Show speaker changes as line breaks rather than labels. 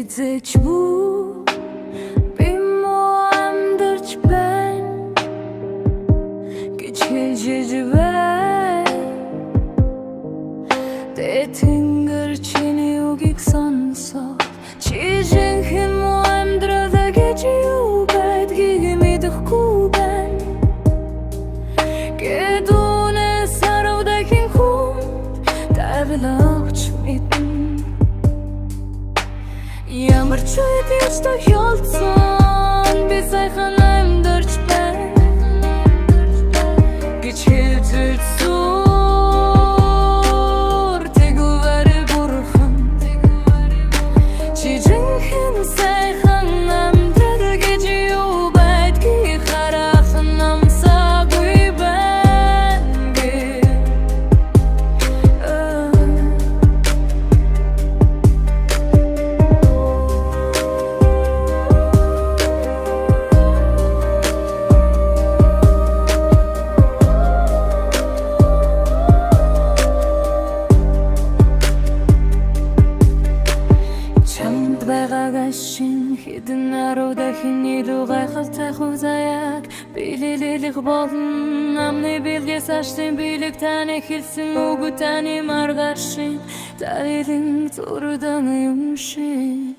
Gizec bu Bimmoamdır ben Geçici ben Detingir çini ugik sansa Çizin himmoamdır da geçiyor bet Gigimidik kuben Gedune sarvdakin kum Davlach çmitin Ямар ч үед ёстой хялцсан би сайхан амьдарч байна гэж хэлцүүлсүр тэгвэр бурхан чи жинхэнэ сайхан амьдар гэж юу байдгийг харах намсаагүй байна Байгаагашин хідэн аруда хинидүү гайхалтай хузаяг Билилэлэх болон амны билгээс аштын билэг таны хэлсэн үгü таны маргашин Талилэн зурдан юм шин